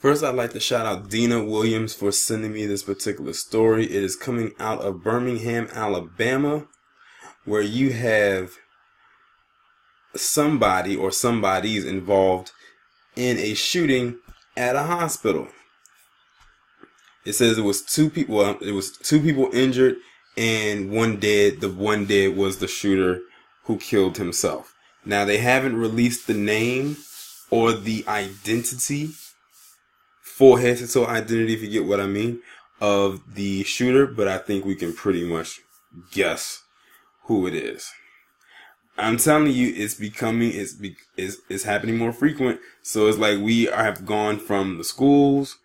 First, I'd like to shout out Dina Williams for sending me this particular story. It is coming out of Birmingham, Alabama, where you have somebody or somebody's involved in a shooting at a hospital. It says it was two people. Well, it was two people injured and one dead. The one dead was the shooter who killed himself. Now, they haven't released the name or the identity, full head-to-toe identity, if you get what I mean, of the shooter, but I think we can pretty much guess who it is. I'm telling you, it's happening more frequent. So it's like we have gone from the schools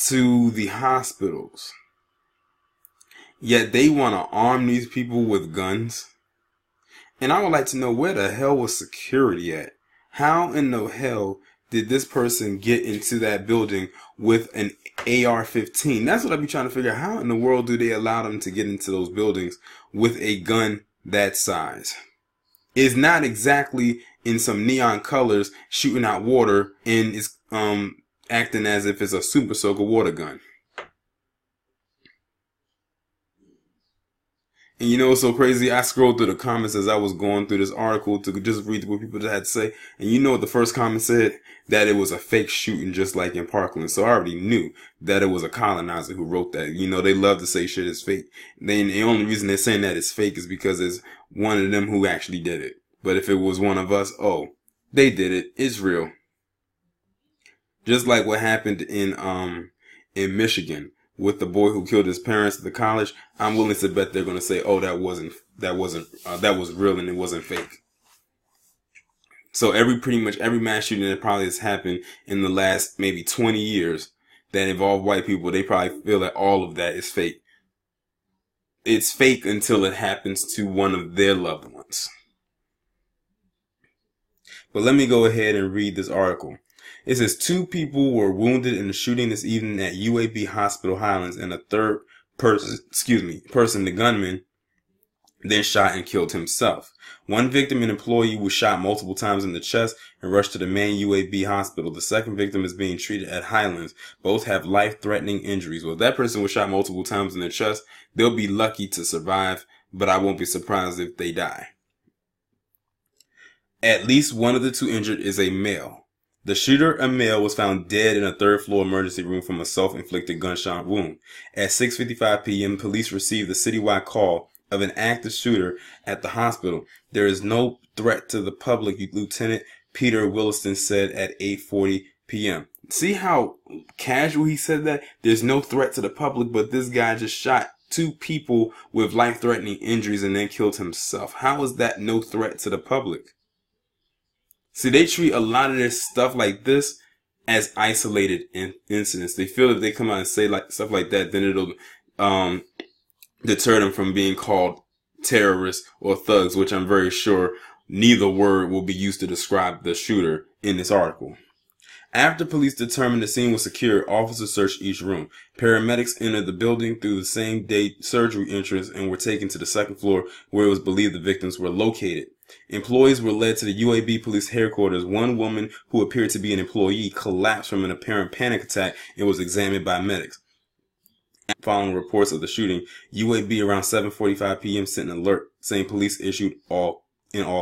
to the hospitals. Yet they want to arm these people with guns. And I would like to know, where the hell was security at? How in the hell did this person get into that building with an AR-15? That's what I'd be trying to figure out. How in the world do they allow them to get into those buildings with a gun that size? It's not exactly in some neon colors shooting out water and it's acting as if it's a super soaker water gun. And you know what's so crazy? I scrolled through the comments as I was going through this article to just read what people had to say. And you know what the first comment said? That it was a fake shooting, just like in Parkland. So I already knew that it was a colonizer who wrote that. You know, they love to say shit is fake. Then the only reason they're saying that it's fake is because it's one of them who actually did it. But if it was one of us, oh, they did it. It's real. Just like what happened in Michigan with the boy who killed his parents at the college. I'm willing to bet they're going to say, oh, that was real and it wasn't fake. So pretty much every mass shooting that probably has happened in the last maybe 20 years that involve white people, they probably feel that all of that is fake. It's fake until it happens to one of their loved ones. But let me go ahead and read this article. It says 2 people were wounded in the shooting this evening at UAB Hospital Highlands, and a third person, the gunman, then shot and killed himself. One victim, an employee, was shot multiple times in the chest and rushed to the main UAB hospital. The second victim is being treated at Highlands. Both have life-threatening injuries. Well, if that person was shot multiple times in the chest, they'll be lucky to survive, but I won't be surprised if they die. At least one of the 2 injured is a male. The shooter, a male, was found dead in a 3rd-floor emergency room from a self-inflicted gunshot wound. At 6:55 p.m., police received the citywide call of an active shooter at the hospital. There is no threat to the public, Lieutenant Peter Williston said at 8:40 p.m. See how casual he said that? There's no threat to the public, but this guy just shot 2 people with life-threatening injuries and then killed himself. How is that no threat to the public? See, they treat a lot of this stuff like this as isolated incidents. They feel if they come out and say stuff like that, then it'll deter them from being called terrorists or thugs, which I'm very sure neither word will be used to describe the shooter in this article. After police determined the scene was secure, officers searched each room. Paramedics entered the building through the same-day surgery entrance and were taken to the 2nd floor where it was believed the victims were located. Employees were led to the UAB police headquarters. One woman who appeared to be an employee collapsed from an apparent panic attack and was examined by medics. Following reports of the shooting, UAB around 7:45 p.m. sent an alert saying police issued all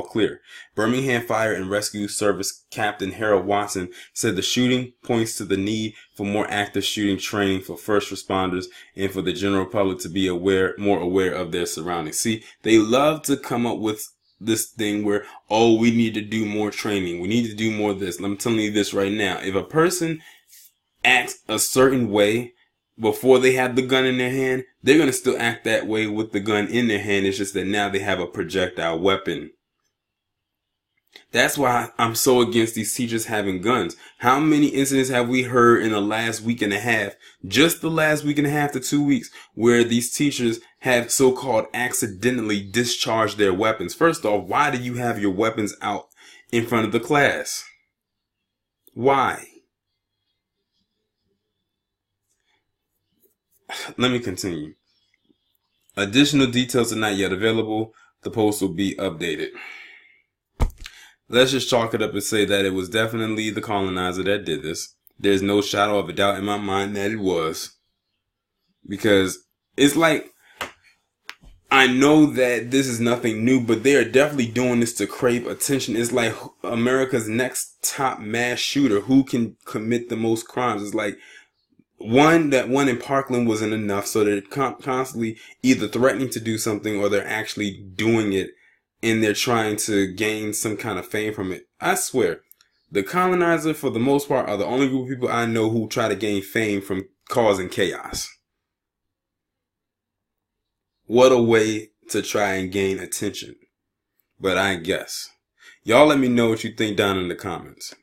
clear. Birmingham Fire and Rescue Service Captain Harold Watson said the shooting points to the need for more active shooting training for first responders and for the general public to be more aware of their surroundings. See, they love to come up with this thing where, oh, we need to do more training. We need to do more of this. I'm telling you this right now. If a person acts a certain way before they have the gun in their hand, they're going to still act that way with the gun in their hand. It's just that now they have a projectile weapon. That's why I'm so against these teachers having guns. How many incidents have we heard in the last week and a half, just the last week and a half to 2 weeks, where these teachers have so-called accidentally discharged their weapons? First off, why do you have your weapons out in front of the class? Why? Let me continue. Additional details are not yet available. The post will be updated. Let's just chalk it up and say that it was definitely the colonizer that did this. There's no shadow of a doubt in my mind that it was. Because it's like, I know that this is nothing new, but they are definitely doing this to crave attention. It's like America's next top mass shooter. Who can commit the most crimes? It's like that one in Parkland wasn't enough, so they're constantly either threatening to do something or they're actually doing it, and they're trying to gain some kind of fame from it. I swear, the colonizer, for the most part, are the only group of people I know who try to gain fame from causing chaos. What a way to try and gain attention. But I guess. Y'all let me know what you think down in the comments.